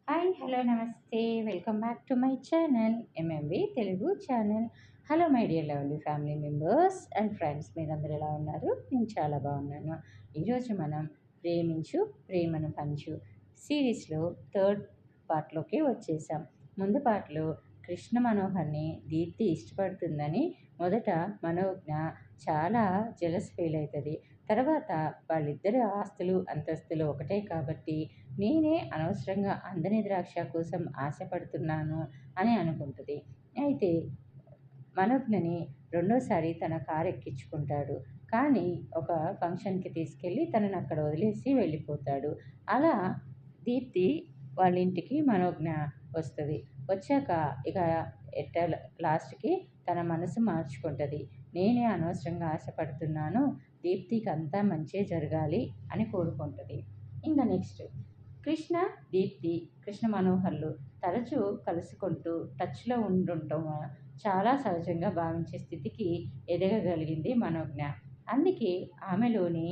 Hi hello నమస్తే welcome back to my channel MMV Telugu channel. Hello my dear lovely family members and friends, మీరందరూ ఎలా ఉన్నారు? నేను చాలా బాగున్నాను. ఈరోజు మనం ప్రేమించు ప్రేమను పంచు సిరీస్లో థర్డ్ పార్ట్లోకి వచ్చేసాం. ముందు పార్ట్లో కృష్ణ మనోహర్ని దీప్తి ఇష్టపడుతుందని మొదట మనోజ్ఞ చాలా జెలస్ ఫీల్ అవుతుంది. తర్వాత వాళ్ళిద్దరి ఆస్తులు అంతస్తులు ఒకటే కాబట్టి నేనే అనవసరంగా అందని ద్రాక్ష కోసం ఆశపడుతున్నాను అని అనుకుంటుంది. అయితే మనోజ్ఞని రెండోసారి తన కారు ఎక్కించుకుంటాడు. కానీ ఒక ఫంక్షన్కి తీసుకెళ్ళి తనని అక్కడ వదిలేసి వెళ్ళిపోతాడు. అలా దీప్తి వాళ్ళ ఇంటికి మనోజ్ఞ వస్తుంది. వచ్చాక ఇక ఎట్ట లాస్ట్కి తన మనసు మార్చుకుంటుంది. నేనే అనవసరంగా ఆశపడుతున్నాను, దీప్తికి అంతా మంచే జరగాలి అని కోరుకుంటుంది. ఇంకా నెక్స్ట్ కృష్ణ దీప్తి కృష్ణ మనోహర్లు తరచూ కలుసుకుంటూ టచ్లో ఉండుండటం చాలా సహజంగా భావించే స్థితికి ఎదగగలిగింది మనోజ్ఞ. అందుకే ఆమెలోని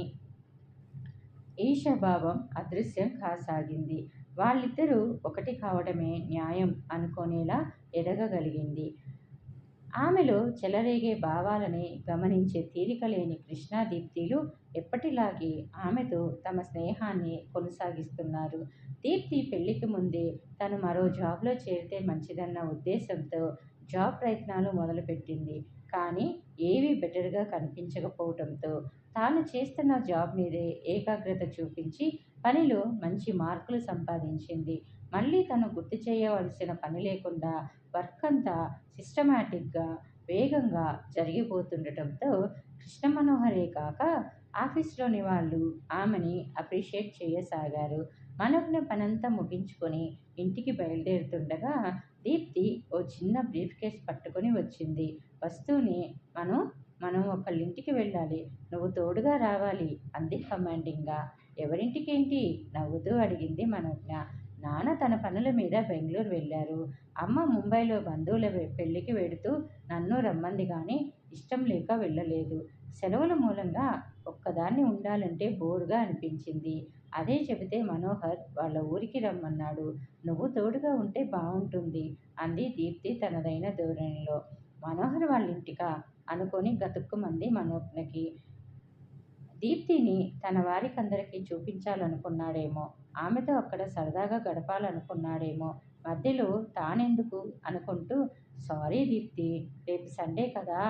ఈర్ష్యాభావం అదృశ్యం కాసాగింది. వాళ్ళిద్దరూ ఒకటి కావడమే న్యాయం అనుకునేలా ఎదగగలిగింది. ఆమెలో చెలరేగే భావాలని గమనించే తీరిక లేని కృష్ణ దీప్తిలు ఎప్పటిలాగే ఆమెతో తమ స్నేహాన్ని కొనసాగిస్తున్నారు. దీప్తి పెళ్లికి ముందే తను మరో జాబ్లో చేరితే మంచిదన్న ఉద్దేశంతో జాబ్ ప్రయత్నాలు మొదలుపెట్టింది. కానీ ఏవీ బెటర్గా కనిపించకపోవడంతో తాను చేస్తున్న జాబ్ మీదే ఏకాగ్రత చూపించి పనిలో మంచి మార్కులు సంపాదించింది. మళ్ళీ తను గుర్తు చేయవలసిన పని లేకుండా వర్క్ అంతా సిస్టమాటిక్గా వేగంగా జరిగిపోతుండటంతో కృష్ణ మనోహరే కాక ఆఫీస్లోని వాళ్ళు ఆమెని అప్రిషియేట్ చేయసాగారు. మనోజ్ఞ పనంతా ముగించుకొని ఇంటికి బయలుదేరుతుండగా దీప్తి ఓ చిన్న బ్రీఫ్ కేస్ పట్టుకొని వచ్చింది. వస్తూనే మనం మనం ఒకళ్ళింటికి వెళ్ళాలి, నువ్వు తోడుగా రావాలి అంది కమాండింగ్గా. ఎవరింటికేంటి? నవ్వుతూ అడిగింది మనోజ్ఞ. నాన్న తన పనుల మీద బెంగళూరు వెళ్ళారు. అమ్మ ముంబైలో బంధువుల పెళ్లికి వెడుతూ నన్ను రమ్మంది కానీ ఇష్టం లేక వెళ్ళలేదు. సెలవుల మూలంగా ఒక్కదాన్ని ఉండాలంటే బోరుగా అనిపించింది. అదే చెబితే మనోహర్ వాళ్ళ ఊరికి రమ్మన్నాడు. నువ్వు తోడుగా ఉంటే బాగుంటుంది అంది దీప్తి తనదైన ధోరణిలో. మనోహర్ వాళ్ళ ఇంటికా అనుకొని గతుక్కుమంది మనోజ్ఞకి. దీప్తిని తన వారికందరికీ చూపించాలనుకున్నాడేమో, ఆమెతో అక్కడ సరదాగా గడపాలనుకున్నాడేమో, మధ్యలో తానెందుకు అనుకుంటూ సారీ దీప్తి, రేపు సండే కదా,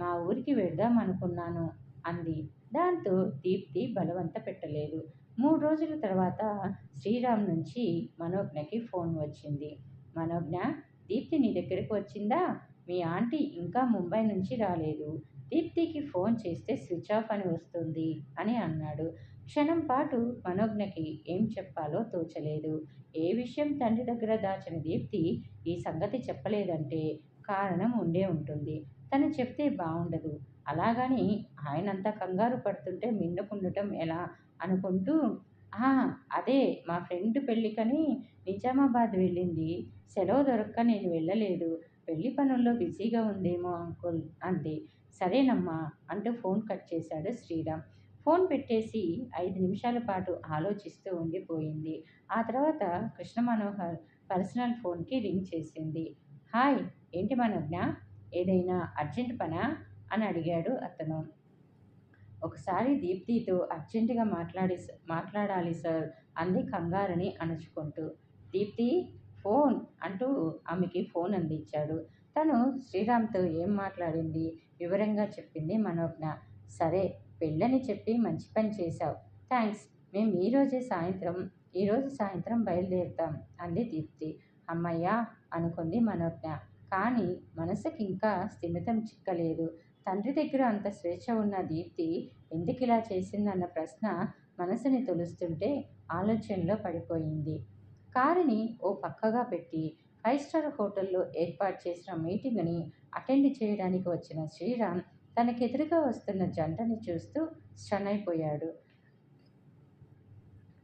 మా ఊరికి వెళ్దాం అనుకున్నాను అంది. దాంతో దీప్తి బలవంత పెట్టలేదు. 3 రోజుల తర్వాత శ్రీరామ్ నుంచి మనోజ్ఞకి ఫోన్ వచ్చింది. మనోజ్ఞ, దీప్తి నీ దగ్గరకు వచ్చిందా? మీ ఆంటీ ఇంకా ముంబై నుంచి రాలేదు. దీప్తికి ఫోన్ చేస్తే స్విచ్ ఆఫ్ అని వస్తుంది అని అన్నాడు. క్షణం పాటు మనోజ్ఞకి ఏం చెప్పాలో తోచలేదు. ఏ విషయం తండ్రి దగ్గర దాచిన దీప్తి ఈ సంగతి చెప్పలేదంటే కారణం ఉండే ఉంటుంది. తను చెప్తే బాగుండదు. అలాగని ఆయనంత కంగారు పడుతుంటే మిన్నకుండటం ఎలా అనుకుంటూ "ఆ, అదే మా ఫ్రెండ్ పెళ్ళికని నిజామాబాద్ వెళ్ళింది. సెలవు దొరక్క నేను వెళ్ళలేదు. పెళ్లి పనుల్లో బిజీగా ఉందేమో అంకుల్" అంది. సరేనమ్మా అంటూ ఫోన్ కట్ చేశాడు శ్రీరామ్. ఫోన్ పెట్టేసి 5 నిమిషాల పాటు ఆలోచిస్తూ ఉండిపోయింది. ఆ తర్వాత కృష్ణ మనోహర్ పర్సనల్ ఫోన్కి రింగ్ చేసింది. హాయ్, ఏంటి మనోజ్ఞ, ఏదైనా అర్జెంట్ పనా అని అడిగాడు అతను. ఒకసారి దీప్తితో అర్జెంటుగా మాట్లాడాలి సార్ అంది కంగారుని అణుచుకుంటూ. దీప్తి, ఫోన్ అంటూ ఆమెకి ఫోన్ అందించాడు. తను శ్రీరామ్తో ఏం మాట్లాడింది వివరంగా చెప్పింది మనోజ్ఞ. సరే, పెళ్ళని చెప్పి మంచి పని చేశావు. థ్యాంక్స్. మేము ఈరోజు సాయంత్రం బయలుదేరుతాం అంది దీప్తి. అమ్మయ్యా అనుకుంది మనోజ్ఞ. కానీ మనసుకి ఇంకా స్థిమితం చిక్కలేదు. తండ్రి దగ్గర అంత స్వేచ్ఛ ఉన్న దీప్తి ఎందుకిలా చేసిందన్న ప్రశ్న మనసుని తొలుస్తుంటే ఆలోచనలో పడిపోయింది. కారుని ఓ పక్కగా పెట్టి 5 స్టార్ హోటల్లో ఏర్పాటు చేసిన మీటింగ్ని అటెండ్ చేయడానికి వచ్చిన శ్రీరామ్ తనకెదురుగా వస్తున్న జంటని చూస్తూ స్టన్ అయిపోయాడు.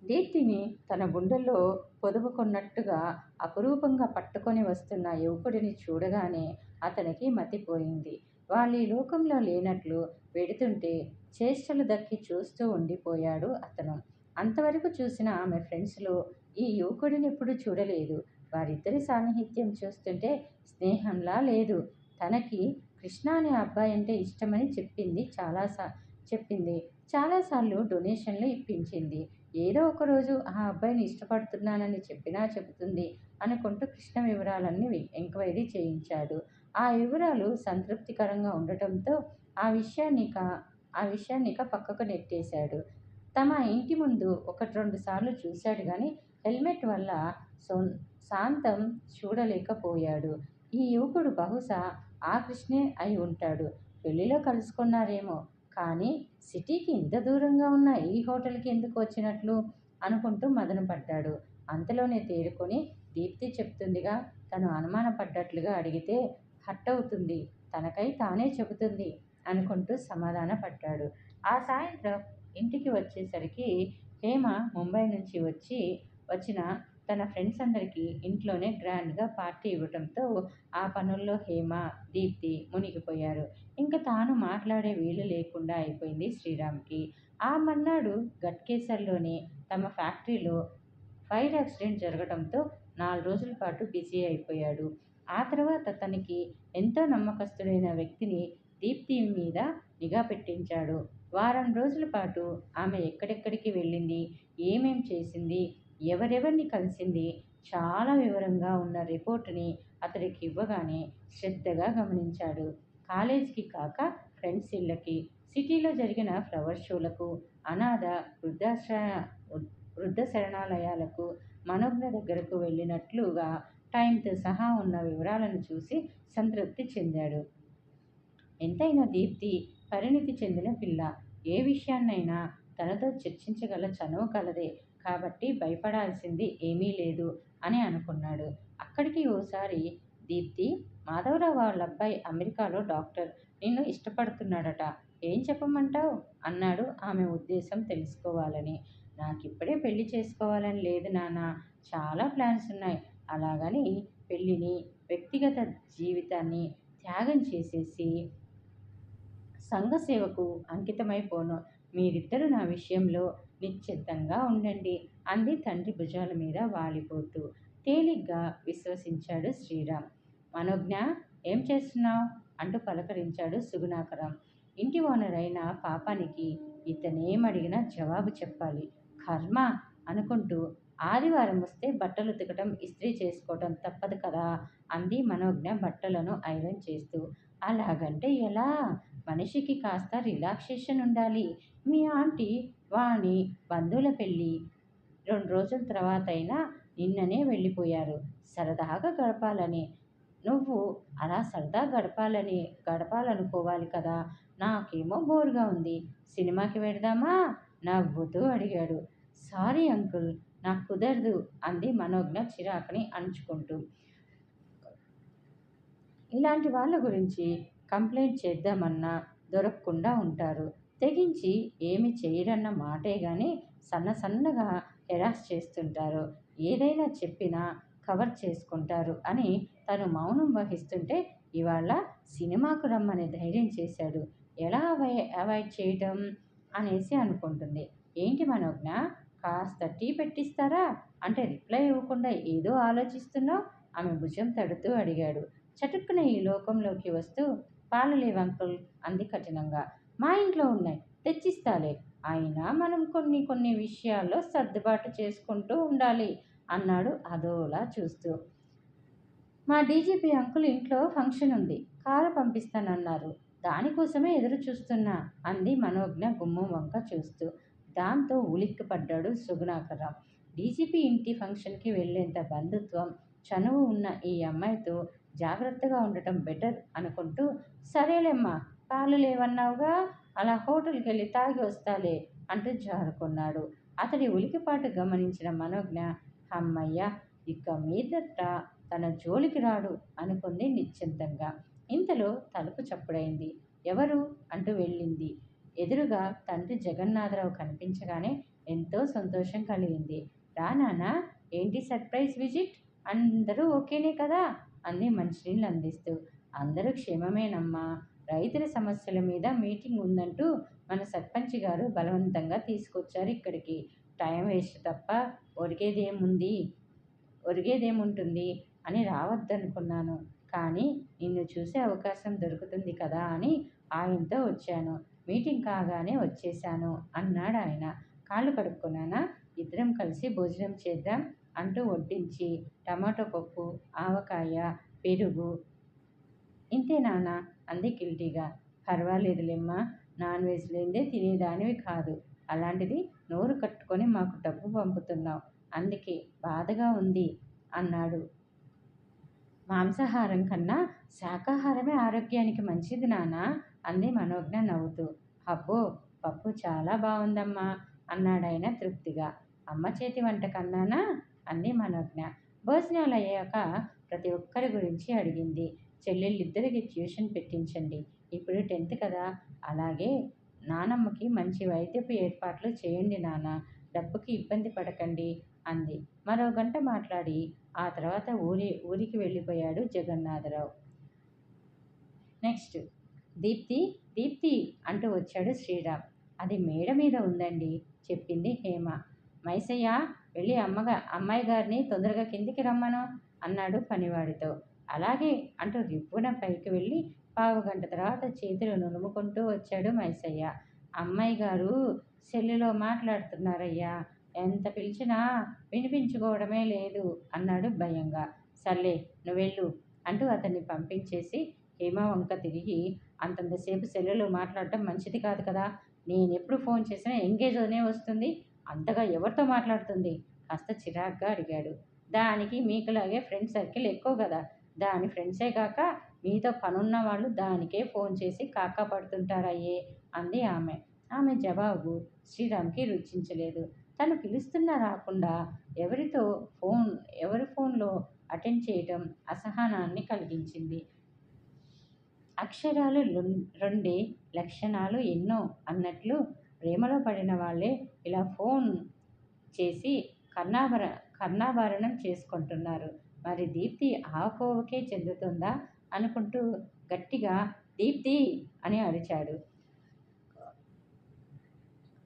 దీప్తిని తన గుండెల్లో పొదుపుకున్నట్టుగా అపురూపంగా పట్టుకొని వస్తున్న యువకుడిని చూడగానే అతనికి మతిపోయింది. వాళ్ళీ లోకంలో లేనట్లు వెడుతుంటే చేష్టలు దక్కి చూస్తూ ఉండిపోయాడు అతను. అంతవరకు చూసిన ఆమె ఫ్రెండ్స్లో ఈ యువకుడిని ఎప్పుడు చూడలేదు. వారిద్దరి సాన్నిహిత్యం చూస్తుంటే స్నేహంలా లేదు. తనకి కృష్ణ అనే అబ్బాయి అంటే ఇష్టమని చెప్పింది. చాలాసార్లు డొనేషన్లు ఇప్పించింది. ఏదో ఒకరోజు ఆ అబ్బాయిని ఇష్టపడుతున్నానని చెప్పినా చెబుతుంది అనుకుంటూ కృష్ణ వివరాలన్నీ ఎంక్వైరీ చేయించాడు. ఆ వివరాలు సంతృప్తికరంగా ఉండటంతో ఆ విషయాన్నిక పక్కకు నెట్టేశాడు. తమ ఇంటి ముందు ఒకటి రెండు సార్లు చూశాడు గాని హెల్మెట్ వల్ల సొం శాంతం చూడలేకపోయాడు. ఈ యువకుడు బహుశా ఆ కృష్ణే అయి ఉంటాడు. పెళ్లిలో కలుసుకున్నారేమో. కానీ సిటీకి ఇంత దూరంగా ఉన్న ఈ హోటల్కి ఎందుకు వచ్చినట్లు అనుకుంటూ మదనపడ్డాడు. అంతలోనే తేరుకొని దీప్తి చెప్తుందిగా, తను అనుమానపడ్డట్లుగా అడిగితే హర్ట్ అవుతుంది. తనకై తానే చెబుతుంది అనుకుంటూ సమాధానపడ్డాడు. ఆ సాయంత్రం ఇంటికి వచ్చేసరికి హేమ ముంబై నుంచి వచ్చిన తన ఫ్రెండ్స్ అందరికీ ఇంట్లోనే గ్రాండ్గా పార్టీ ఇవ్వటంతో ఆ పనుల్లో హేమ, దీప్తి మునిగిపోయారు. ఇంకా తాను మాట్లాడే వీలు లేకుండా అయిపోయింది శ్రీరామ్కి. ఆ మర్నాడు గట్కేసర్లోని తమ ఫ్యాక్టరీలో ఫైర్ యాక్సిడెంట్ జరగడంతో 4 రోజుల పాటు బిజీ అయిపోయాడు. ఆ తర్వాత తనకి ఎంతో నమ్మకస్తుడైన వ్యక్తిని దీప్తి మీద నిఘా పెట్టించాడు. వారం రోజుల పాటు ఆమె ఎక్కడెక్కడికి వెళ్ళింది, ఏమేం చేసింది, ఎవరెవరిని కలిసింది చాలా వివరంగా ఉన్న రిపోర్టుని అతడికి ఇవ్వగానే శ్రద్ధగా గమనించాడు. కాలేజీకి కాక ఫ్రెండ్స్ ఇళ్ళకి, సిటీలో జరిగిన ఫ్లవర్ షోలకు, అనాథ వృద్ధ శరణాలయాలకు, మనోజ్ఞ దగ్గరకు వెళ్ళినట్లుగా టైంతో సహా ఉన్న వివరాలను చూసి సంతృప్తి చెందాడు. ఎంతైనా దీప్తి పరిణితి చెందిన పిల్ల. ఏ విషయాన్నైనా తనతో చర్చించగల చనువు కలదే కాబట్టి భయపడాల్సింది ఏమీ లేదు అని అనుకున్నాడు. అక్కడికి ఓసారి దీప్తి, మాధవరావు వాళ్ళబ్బాయి అమెరికాలో డాక్టర్, నిన్ను ఇష్టపడుతున్నాడట. ఏం చెప్పమంటావు అన్నాడు ఆమె ఉద్దేశం తెలుసుకోవాలని. నాకిప్పుడే పెళ్లి చేసుకోవాలని లేదు నాన్న. చాలా ప్లాన్స్ ఉన్నాయి. అలాగని పెళ్ళిని, వ్యక్తిగత జీవితాన్ని త్యాగం చేసేసి సంఘసేవకు అంకితమైపోను. మీరిద్దరూ నా విషయంలో నిశ్చితంగా ఉండండి అంది తండ్రి భుజాల మీద వాలిపోతూ. తేలిగ్గా విశ్వసించాడు శ్రీరామ్. మనోజ్ఞ, ఏం చేస్తున్నావు అంటూ పలకరించాడు సుగుణాకరం. ఇంటి ఓనర్ అయిన పాపానికి ఇతనేమడిగినా జవాబు చెప్పాలి. కర్మ అనుకుంటూ ఆదివారం వస్తే బట్టలు ఉతకటం, ఇస్త్రీ చేసుకోవటం తప్పదు కదా అంది మనోజ్ఞ బట్టలను ఐరన్ చేస్తూ. అలాగంటే ఎలా? మనిషికి కాస్త రిలాక్సేషన్ ఉండాలి. మీ ఆంటీ వాణి బంధువుల పెళ్ళి 2 రోజుల తర్వాతైనా నిన్ననే వెళ్ళిపోయారు. సరదాగా గడపాలని. నువ్వు అలా సరదా గడపాలనుకోవాలి కదా. నాకేమో బోరుగా ఉంది. సినిమాకి వెడదామా నవ్వుతూ అడిగాడు. సారీ అంకుల్, నాకు కుదరదు అంది మనోజ్ఞ చిరాకుని అణుచుకుంటూ. ఇలాంటి వాళ్ళ గురించి కంప్లైంట్ చేద్దామన్నా దొరకకుండా ఉంటారు. తెగించి ఏమి చేయరన్న మాటే గాని సన్నగా హెరాస్ చేస్తుంటారు. ఏదైనా చెప్పినా కవర్ చేసుకుంటారు అని తను మౌనం వహిస్తుంటే ఇవాళ సినిమాకు రమ్మని ధైర్యం చేశాడు. ఎలా అవాయిడ్ చేయటం అనేసి అనుకుంటుంది. ఏంటి మనోజ్ఞ, కాస్త టీ పెట్టిస్తారా అంటే రిప్లై ఇవ్వకుండా ఏదో ఆలోచిస్తున్నావు ఆమె భుజం తడుతూ అడిగాడు. చటుక్కున ఈ లోకంలోకి వస్తూ పాలు లేవంకుల్ అంది కఠినంగా. మా ఇంట్లో ఉన్నాయి, తెచ్చిస్తాలే. అయినా మనం కొన్ని విషయాల్లో సర్దుబాటు చేసుకుంటూ ఉండాలి అన్నాడు అదోలా చూస్తూ. మా డీజీపీ అంకుల్ ఇంట్లో ఫంక్షన్ ఉంది, కారు పంపిస్తానన్నారు. దానికోసమే ఎదురు చూస్తున్నా అంది మనోజ్ఞ గుమ్మం వంక చూస్తూ. దాంతో ఉలిక్కిపడ్డాడు సుగుణాకరం. డీజీపీ ఇంటి ఫంక్షన్కి వెళ్ళేంత బంధుత్వం, చనువు ఉన్న ఈ అమ్మాయితో జాగ్రత్తగా ఉండటం బెటర్ అనుకుంటూ, సరేలేమ్మా పాలు లేవన్నావుగా, అలా హోటల్కి వెళ్ళి తాగి వస్తాలే అంటూ జారుకున్నాడు. అతడి ఉలికిపాటు గమనించిన మనోజ్ఞ, అమ్మయ్య, ఇక మీదట తన జోలికి రాడు అనుకుంది నిశ్చింతంగా. ఇంతలో తలుపు చప్పుడైంది. ఎవరు అంటూ వెళ్ళింది. ఎదురుగా తండ్రి జగన్నాథరావు కనిపించగానే ఎంతో సంతోషం కలిగింది. రా నాన్నా, ఏంటి సర్ప్రైజ్ విజిట్? అందరూ ఓకేనే కదా అంది మంచినీళ్ళు అందిస్తూ. అందరూ క్షేమమేనమ్మా. రైతుల సమస్యల మీద మీటింగ్ ఉందంటూ మన సర్పంచ్ గారు బలవంతంగా తీసుకొచ్చారు ఇక్కడికి. టైం వేస్ట్ తప్ప ఒరిగేదేముంది ఒరిగేదేముంటుంది అని రావద్దనుకున్నాను. కానీ నిన్ను చూసే అవకాశం దొరుకుతుంది కదా అని ఆయనతో వచ్చాను. మీటింగ్ కాగానే వచ్చేశాను అన్నాడాయన. కాళ్ళు కడుక్కున్నానా? ఇద్దరం కలిసి భోజనం చేద్దాం అంటూ వడ్డించి టమాటో పప్పు, ఆవకాయ, పెరుగు. ఇంతే నాన్న అంది గిల్టీగా. పర్వాలేదులేమ్మా, నాన్ వెజ్ లేనిదే తినేదానివి కాదు. అలాంటిది నోరు కట్టుకొని మాకు డబ్బు పంపుతున్నావు. అందుకే బాధగా ఉంది అన్నాడు. మాంసాహారం కన్నా శాకాహారమే ఆరోగ్యానికి మంచిది నాన్న అంది మనోజ్ఞ నవ్వుతూ. అబ్బో, పప్పు చాలా బాగుందమ్మా అన్నాడాయన తృప్తిగా. అమ్మ చేతి వంట కన్నానా అంది మనోజ్ఞ. భోజనాలు అయ్యాక ప్రతి ఒక్కరి గురించి అడిగింది. చెల్లెళ్ళిద్దరికి ట్యూషన్ పెట్టించండి, ఇప్పుడు 10th కదా. అలాగే నానమ్మకి మంచి వైద్యపు ఏర్పాట్లు చేయండి నాన్న, డబ్బుకి ఇబ్బంది పడకండి అంది. మరో గంట మాట్లాడి ఆ తర్వాత ఊరికి వెళ్ళిపోయాడు జగన్నాథరావు. నెక్స్ట్, దీప్తి దీప్తి అంటూ వచ్చాడు శ్రీరామ్. అది మేడ మీద ఉందండి చెప్పింది హేమ. మైసయ్య, వెళ్ళి అమ్మాయి గారిని తొందరగా కిందికి రమ్మను అన్నాడు పనివాడితో. అలాగే అంటూ రివ్వున పైకి వెళ్ళి పావుగంట తర్వాత చేతులు నులుముకుంటూ వచ్చాడు మైసయ్య. అమ్మాయి గారు సెల్లులో మాట్లాడుతున్నారయ్యా, ఎంత పిలిచినా వినిపించుకోవడమే లేదు అన్నాడు భయంగా. సర్లే, నువ్వెళ్ళు అంటూ అతన్ని పంపించేసి హేమ వంక తిరిగి, అంతంతసేపు సెల్లులో మాట్లాడటం మంచిది కాదు కదా. నేనెప్పుడు ఫోన్ చేసినా ఎంగేజ్ అనే వస్తుంది. అంతగా ఎవరితో మాట్లాడుతుంది కాస్త చిరాగ్గా అడిగాడు. దానికి మీకులాగే ఫ్రెండ్ సర్కిల్ ఎక్కువ కదా. దాని ఫ్రెండ్సే కాక మీతో పనున్న వాళ్ళు దానికే ఫోన్ చేసి కాకా పడుతుంటారయ్యే అంది ఆమె. ఆమె జవాబు శ్రీరామ్కి రుచించలేదు. తను పిలుస్తున్నా రాకుండా ఎవరి ఫోన్లో అటెండ్ చేయటం అసహనాన్ని కలిగించింది. అక్షరాలు రెండే, లక్షణాలు ఎన్నో అన్నట్లు ప్రేమలో పడిన వాళ్ళే ఇలా ఫోన్ చేసి కర్ణాభరణం చేసుకుంటున్నారు. మరి దీప్తి ఆ కోవకే చెందుతుందా అనుకుంటూ గట్టిగా దీప్తి అని అరిచాడు.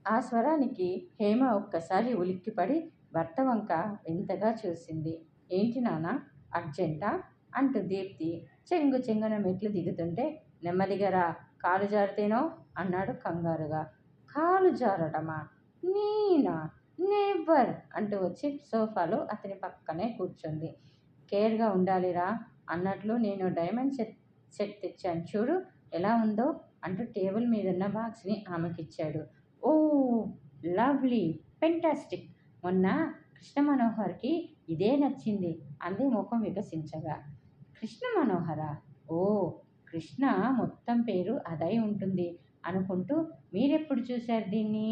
ఆ స్వరానికి హేమ ఒక్కసారి ఉలిక్కిపడి భర్త వంక వింతగా చూసింది. ఏంటి నాన్న, అర్జెంటా అంటూ దీప్తి చెంగున మెట్లు దిగుతుంటే, నెమ్మదిగా రా, కాలు జారితేనో అన్నాడు కంగారుగా. కాలు జారడమా? నేనా? నెవర్ అంటూ వచ్చి సోఫాలో అతని పక్కనే కూర్చుంది. కేర్గా ఉండాలిరా అన్నట్లు నేను డైమండ్ సెట్ తెచ్చాను చూడు, ఎలా ఉందో అంటూ టేబుల్ మీదున్న బాక్స్ని ఆమెకిచ్చాడు. ఓ, లవ్లీ, ఫెంటాస్టిక్. మొన్న కృష్ణ మనోహర్కి ఇదే నచ్చింది అంది ముఖం వికసించగా. కృష్ణ మనోహరా? ఓ, కృష్ణ మొత్తం పేరు అదై ఉంటుంది అనుకుంటూ మీరెప్పుడు చూశారు దీన్ని?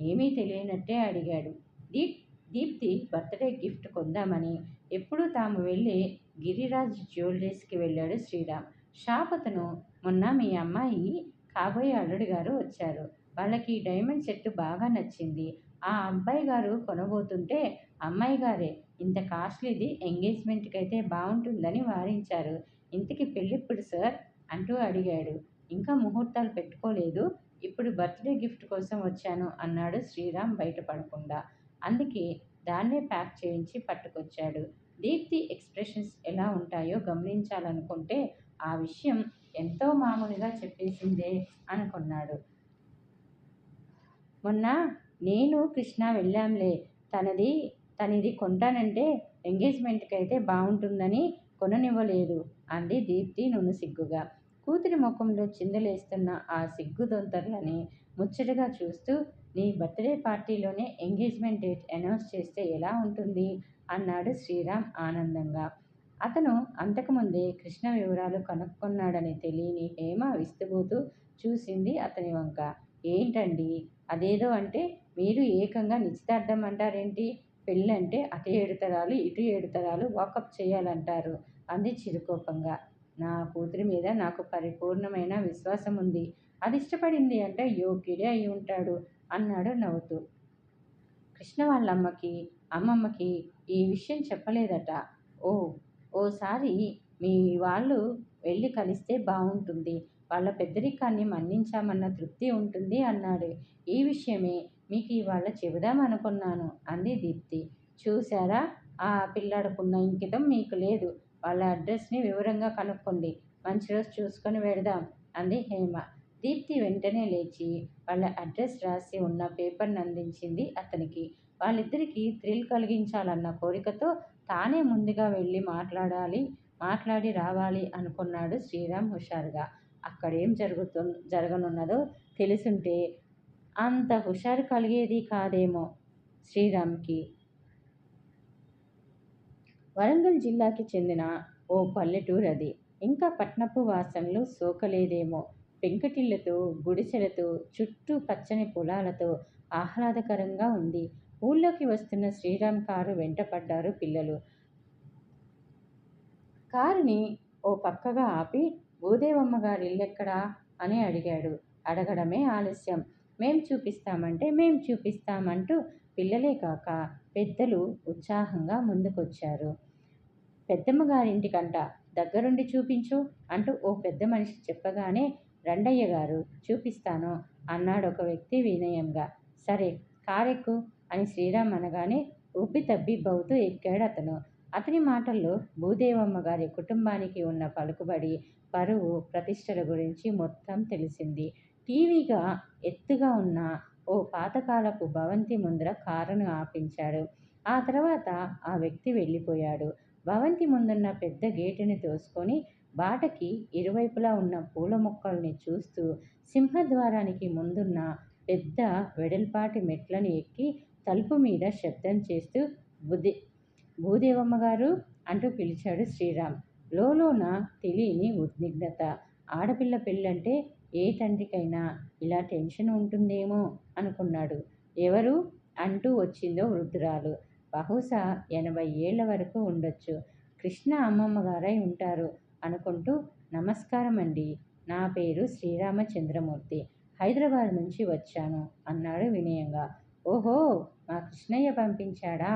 ఏమీ తెలియనట్టే అడిగాడు. దీప్తి బర్త్డే గిఫ్ట్ కొందామని ఎప్పుడు తాము వెళ్ళే గిరిరాజ్ జ్యువెలరీస్కి వెళ్ళాడు శ్రీరామ్. షాప్ అతను మొన్న మీ అమ్మాయి కాబోయే అల్లుడు గారు వచ్చారు. వాళ్ళకి డైమండ్ సెట్ బాగా నచ్చింది. ఆ అబ్బాయి గారు కొనబోతుంటే అమ్మాయి గారే ఇంత కాస్ట్లీది ఎంగేజ్మెంట్కి అయితే బాగుంటుందని వారించారు. ఇంతకీ పెళ్ళెప్పుడు సార్ అంటూ అడిగాడు. ఇంకా ముహూర్తాలు పెట్టుకోలేదు, ఇప్పుడు బర్త్డే గిఫ్ట్ కోసం వచ్చాను అన్నాడు శ్రీరామ్ బయటపడకుండా. అందుకే దాన్నే ప్యాక్ చేయించి పట్టుకొచ్చాడు. దీప్తి ఎక్స్ప్రెషన్స్ ఎలా ఉంటాయో గమనించాలనుకుంటే ఆ విషయం ఎంతో మామూలుగా చెప్పేసిందే అనుకున్నాడు. మొన్న నేను కృష్ణ వెళ్ళాంలే, తనిది కొంటానంటే ఎంగేజ్మెంట్కి అయితే బాగుంటుందని కొననివ్వలేదు అంది దీప్తి సిగ్గుగా. కూతురి ముఖంలో చిందులేస్తున్న ఆ సిగ్గుదొంతర్లని ముచ్చటగా చూస్తూ, నీ బర్త్డే పార్టీలోనే ఎంగేజ్మెంట్ డేట్ అనౌన్స్ చేస్తే ఎలా ఉంటుంది అన్నాడు శ్రీరామ్ ఆనందంగా. అతను అంతకుముందే కృష్ణ వివరాలు కనుక్కున్నాడని తెలియని హేమ విస్తుపోతూ చూసింది అతని వంక. ఏంటండి అదేదో అంటే, మీరు ఏకంగా నిశ్చితార్థం అంటారేంటి? పెళ్ళంటే అటు 7 తరాలు ఇటు 7 తరాలు వాకప్ చేయాలంటారు అంది చిరుకోపంగా. నా కూతురి మీద నాకు పరిపూర్ణమైన విశ్వాసం ఉంది. అది ఇష్టపడింది అంటే యోగ్యుడే అయి ఉంటాడు అన్నాడు నవ్వుతూ. కృష్ణ వాళ్ళ అమ్మమ్మకి ఈ విషయం చెప్పలేదట. ఓసారి మీ వాళ్ళు వెళ్ళి కలిస్తే బాగుంటుంది. వాళ్ళ పెద్దరికాన్ని మన్నించామన్న తృప్తి ఉంటుంది అన్నాడు. ఈ విషయమే మీకు ఇవాళ చెబుదామనుకున్నాను అంది దీప్తి. చూశారా, ఆ పిల్లాడుకున్న ఇంకితం మీకు లేదు. వాళ్ళ అడ్రస్ని వివరంగా కనుక్కోండి. మంచి రోజు చూసుకొని వెడదాం అంది హేమ. దీప్తి వెంటనే లేచి వాళ్ళ అడ్రస్ రాసి ఉన్న పేపర్ని అందించింది అతనికి. వాళ్ళిద్దరికీ థ్రిల్ కలిగించాలన్న కోరికతో తానే ముందుగా వెళ్ళి మాట్లాడి రావాలి అనుకున్నాడు శ్రీరామ్ హుషారుగా. అక్కడేం జరగనున్నదో తెలుసుంటే అంత హుషారు కలిగేది కాదేమో శ్రీరామ్కి. వరంగల్ జిల్లాకి చెందిన ఓ పల్లెటూరు అది. ఇంకా పట్నపు వాసనలు సోకలేదేమో. పెంకుటిళ్లతో, గుడిసెలతో, చుట్టూ పచ్చని పొలాలతో ఆహ్లాదకరంగా ఉంది. ఊళ్ళోకి వస్తున్న శ్రీరామ్ కారు వెంటపడ్డారు పిల్లలు. కారుని ఓ పక్కగా ఆపి భూదేవమ్మ గారిల్లెక్కడా అని అడిగాడు. అడగడమే ఆలస్యం. మేం చూపిస్తామంటూ పిల్లలే కాక పెద్దలు ఉత్సాహంగా ముందుకొచ్చారు. పెద్దమ్మ గారింటికంట, దగ్గరుండి చూపించు అంటూ ఓ పెద్ద మనిషి చెప్పగానే రండయ్య గారు చూపిస్తాను అన్నాడొక వ్యక్తి వినయంగా. సరే కారెక్కు అని శ్రీరామ్ అనగానే ఉబ్బి తబ్బి బౌతూ ఎక్కాడతను. అతని మాటల్లో భూదేవమ్మ గారి కుటుంబానికి ఉన్న పలుకుబడి, పరువు, ప్రతిష్టల గురించి మొత్తం తెలిసింది. టీవీగా ఎత్తుగా ఉన్న ఓ పాతకాలపు భవంతి ముందర కారును ఆపించాడు. ఆ తర్వాత ఆ వ్యక్తి వెళ్ళిపోయాడు. భవంతి ముందున్న పెద్ద గేటుని తోసుకొని బాటకి ఇరువైపులా ఉన్న పూల మొక్కల్ని చూస్తూ సింహద్వారానికి ముందున్న పెద్ద వెడల్పాటి మెట్లను ఎక్కి తలుపు మీద శబ్దం చేస్తూ భూదేవమ్మ గారు అంటూ పిలిచాడు శ్రీరామ్. లోలోన తెలియని ఉద్విగ్నత. ఆడపిల్ల పెళ్ళంటే ఏ తండ్రికైనా ఇలా టెన్షన్ ఉంటుందేమో అనుకున్నాడు. ఎవరు అంటూ వచ్చిందో వృద్ధురాలు. బహుశా 80 ఏళ్ల వరకు ఉండొచ్చు. కృష్ణ అమ్మమ్మ గారై ఉంటారు అనుకుంటూ నమస్కారం అండి, నా పేరు శ్రీరామచంద్రమూర్తి, హైదరాబాద్ నుంచి వచ్చాను అన్నాడు వినయంగా. ఓహో, మా కృష్ణయ్య పంపించాడా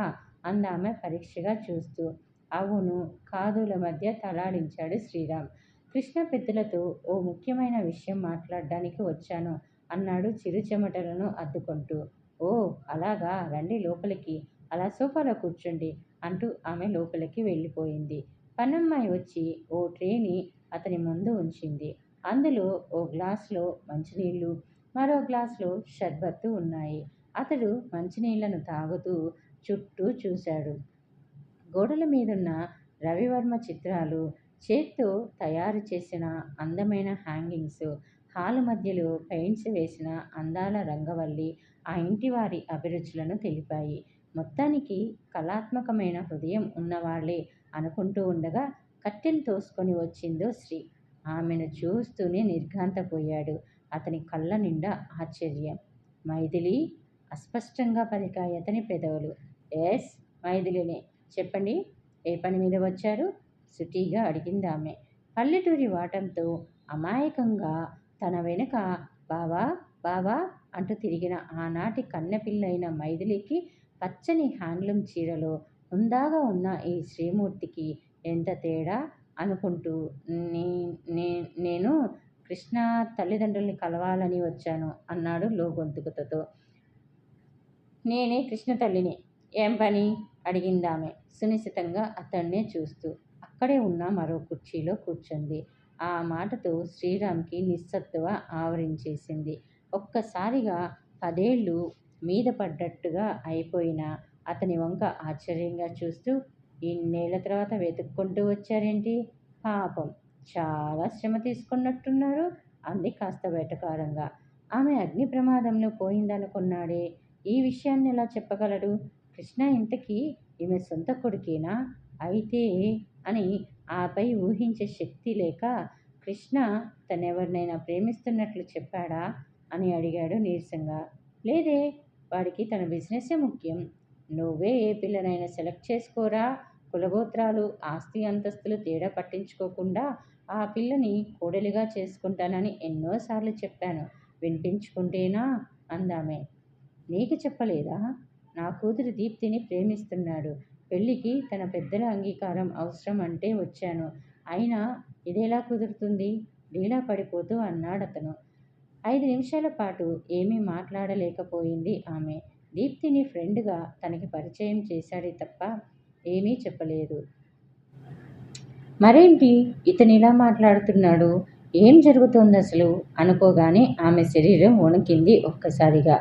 అందామె పరీక్షగా చూస్తూ. అవును, కాదుల మధ్య తలాడించాడు శ్రీరామ్. కృష్ణ పెద్దలతో ఓ ముఖ్యమైన విషయం మాట్లాడడానికి వచ్చాను అన్నాడు చిరుచెమటలను అద్దుకుంటూ. ఓ అలాగా, రండి లోపలికి, అలా సోఫాలో కూర్చోండి అంటూ ఆమె లోపలికి వెళ్ళిపోయింది. పనమ్మాయి వచ్చి ఓ ట్రేని అతని ముందు ఉంచింది. అందులో ఓ గ్లాసులో మంచినీళ్ళు, మరో గ్లాసులో షర్బత్తు ఉన్నాయి. అతడు మంచినీళ్లను తాగుతూ చుట్టూ చూశాడు. గోడల మీదున్న రవివర్మ చిత్రాలు, చేత్తో తయారు చేసిన అందమైన హ్యాంగింగ్స్, హాలు మధ్యలో పెయింట్స్ వేసిన అందాల రంగవల్లి ఆ ఇంటివారి అభిరుచులను తెలిపాయి. మొత్తానికి కళాత్మకమైన హృదయం ఉన్నవాళ్లే అనుకుంటూ ఉండగా కట్టెను తోసుకొని వచ్చిందో శ్రీ. ఆమెను చూస్తూనే నిర్ఘాంతపోయాడు. అతని కళ్ళ నిండా ఆశ్చర్యం. మైథిలి అస్పష్టంగా పలికాయి అతని పెదవులు. ఎస్, మైథిలినే. చెప్పండి, ఏ పని మీద వచ్చారు సుటీగా అడిగిందామె. పల్లెటూరి వాటంతో అమాయకంగా తన వెనుక బావా బావా అంటూ తిరిగిన ఆనాటి కన్నెపిల్లైన మైథిలికి పచ్చని హ్యాండ్లూమ్ చీరలో హుందాగా ఉన్న ఈ శ్రీమూర్తికి ఎంత తేడా అనుకుంటూ నేను కృష్ణ తల్లిదండ్రుల్ని కలవాలని వచ్చాను అన్నాడు లోగొంతుకుతో. నేనే కృష్ణ తల్లిని. ఏం పని అడిగిందామె సునిశితంగా అతన్నే చూస్తూ. అక్కడే ఉన్న మరో కుర్చీలో కూర్చుంది. ఆ మాటతో శ్రీరామ్కి నిస్సత్తువ ఆవరించేసింది. ఒక్కసారిగా 10 ఏళ్ళు మీద పడ్డట్టుగా అయిపోయిన అతని వంక ఆశ్చర్యంగా చూస్తూ, ఇన్నేళ్ల తర్వాత వెతుక్కుంటూ వచ్చారేంటి? పాపం, చాలా శ్రమ తీసుకున్నట్టున్నారు అంది కాస్త వెటకారంగా. ఆమె అగ్ని ప్రమాదంలో పోయిందనుకున్నాడే, ఈ విషయాన్ని ఎలా చెప్పగలడు? కృష్ణ ఇంతకీ ఈమె సొంత కొడుకేనా? అయితే అని ఆపై ఊహించే శక్తి లేక, కృష్ణ తనెవరినైనా ప్రేమిస్తున్నట్లు చెప్పాడా అని అడిగాడు నీరసంగా. లేదే, వాడికి తన బిజినెస్సే ముఖ్యం. నువ్వే ఏ పిల్లనైనా సెలెక్ట్ చేసుకోరా, కులగోత్రాలు, ఆస్తి అంతస్తులు తేడా పట్టించుకోకుండా ఆ పిల్లని కోడలిగా చేసుకుంటానని ఎన్నోసార్లు చెప్పాను, వినిపించుకుంటేనా అందామె. నీకు చెప్పలేదా? నా కూతురు దీప్తిని ప్రేమిస్తున్నాడు. పెళ్ళికి తన పెద్దల అంగీకారం అవసరం అంటే వచ్చాను. అయినా ఇదెలా కుదురుతుంది? డీలా పడిపోతూ అన్నాడతను. 5 నిమిషాల పాటు ఏమీ మాట్లాడలేకపోయింది ఆమె. దీప్తిని ఫ్రెండ్గా తనకి పరిచయం చేశాడే తప్ప ఏమీ చెప్పలేదు. మరేంటి ఇతనిలా మాట్లాడుతున్నాడు, ఏం జరుగుతోందసలు అనుకోగానే ఆమె శరీరం వణికింది ఒక్కసారిగా.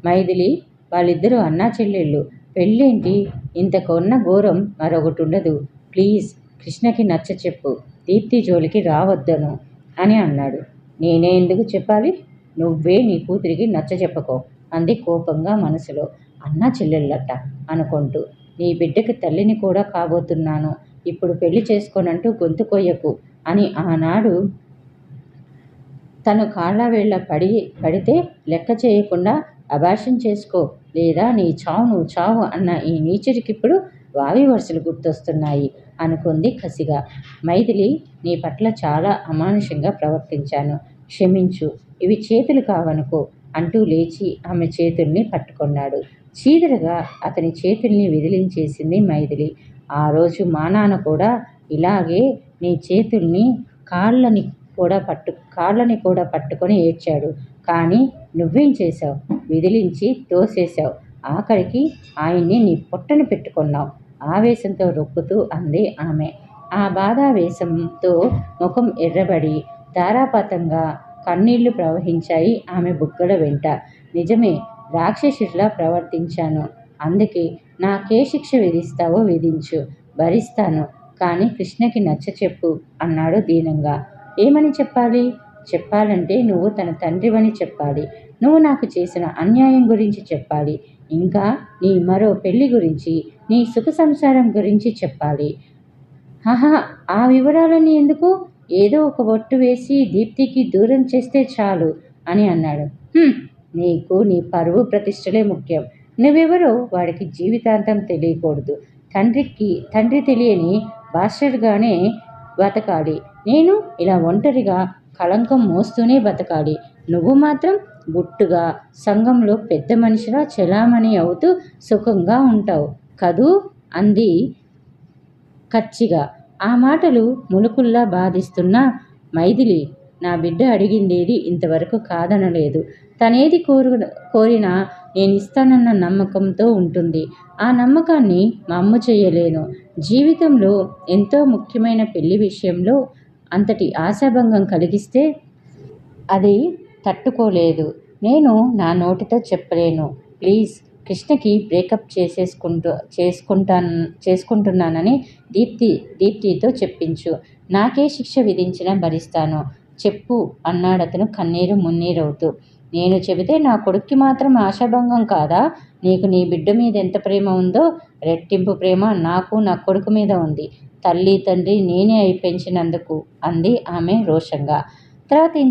మైథిలి వాళ్ళిద్దరూ అన్నా చెల్లెళ్ళు. పెళ్ళేంటి, ఇంతకన్నా ఘోరం మరొకటుండదు. ప్లీజ్ కృష్ణకి నచ్చచెప్పు, దీప్తి జోలికి రావద్దను అని అన్నాడు. నేనే ఎందుకు చెప్పాలి, నువ్వే నీ కూతురికి నచ్చచెప్పకో అంది కోపంగా మనసులో. అన్నా చెల్లెళ్ళట అనుకుంటూ. నీ బిడ్డకి తల్లిని కూడా కాబోతున్నాను, ఇప్పుడు పెళ్లి చేసుకోనంటూ గొంతు కొయ్యకు అని ఆనాడు తను కాళ్ళ వేళ్ళ పడితే లెక్క చేయకుండా అబార్షన్ చేసుకో, లేదా నీ చావు నువ్వు చావు అన్న ఈ నీచుడికిప్పుడు వావి వరుసలు గుర్తొస్తున్నాయి అనుకుంది కసిగా. మైథిలి, నీ పట్ల చాలా అమానుషంగా ప్రవర్తించాను, క్షమించు, ఇవి చేతులు కావనుకో అంటూ లేచి ఆమె చేతుల్ని పట్టుకున్నాడు. చీదరగా అతని చేతుల్ని విదిలించేసింది మైథిలి. ఆ రోజు మా నాన్న కూడా ఇలాగే నీ చేతుల్ని కాళ్ళని కూడా పట్టుకొని ఏడ్చాడు. కానీ నువ్వేం చేశావు, విదిలించి తోసేశావు. ఆఖరికి ఆయన్ని నీ పొట్టను పెట్టుకున్నావు ఆవేశంతో రొక్కుతూ అంది ఆమె. ఆ బాధావేశంతో ముఖం ఎర్రబడి ధారాపాతంగా కన్నీళ్లు ప్రవహించాయి ఆమె బుగ్గల వెంట. నిజమే, రాక్షసుడిలా ప్రవర్తించాను, అందుకే నాకే శిక్ష విధిస్తావో విధించు, భరిస్తాను, కానీ కృష్ణకి నచ్చచెప్పు అన్నాడు దీనంగా. ఏమని చెప్పాలి, చెప్పాలంటే నువ్వు తన తండ్రివని చెప్పాలి, నువ్వు నాకు చేసిన అన్యాయం గురించి చెప్పాలి, ఇంకా నీ మరో పెళ్లి గురించి, నీ సుఖ సంసారం గురించి చెప్పాలి. ఆహా, ఆ వివరాలన్నీ ఎందుకు, ఏదో ఒక ఒట్టు వేసి దీప్తికి దూరం చేస్తే చాలు అని అన్నాడు. నీకు నీ పరువు ప్రతిష్టలే ముఖ్యం, నువ్వెవరో వాడికి జీవితాంతం తెలియకూడదు. తండ్రి తెలియని బాస్టర్డ్గానే బతకాలి, నేను ఇలా ఒంటరిగా కళంకం మోస్తూనే బతకాలి, నువ్వు మాత్రం గుట్టుగా సంఘంలో పెద్ద మనిషిలా చెలామణి అవుతూ సుఖంగా ఉంటావు కదూ అంది కచ్చిగా. ఆ మాటలు ములుకుల్లా బాధిస్తున్న మైథిలి, నా బిడ్డ అడిగిందేది ఇంతవరకు కాదనలేదు, తనేది కోరినా నేనిస్తానన్న నమ్మకంతో ఉంటుంది. ఆ నమ్మకాన్ని మమ్ము చేయలేను. జీవితంలో ఎంతో ముఖ్యమైన పెళ్లి విషయంలో అంతటి ఆశాభంగం కలిగిస్తే అది తట్టుకోలేదు. నేను నా నోటితో చెప్పలేను. ప్లీజ్ కృష్ణకి బ్రేకప్ చేసుకుంటున్నానని దీప్తితో చెప్పించు, నాకే శిక్ష విధించినా భరిస్తాను చెప్పు అన్నాడతను కన్నీరు మున్నీరవుతూ. నేను చెబితే నా కొడుక్కి మాత్రం ఆశాభంగం కాదా, నీకు నీ బిడ్డ మీద ఎంత ప్రేమ ఉందో రెట్టింపు ప్రేమ నాకు నా కొడుకు మీద ఉంది, తల్లి తండ్రి నేనే అయి పెంచినందుకు అంది ఆమె రోషంగా. తర్వాత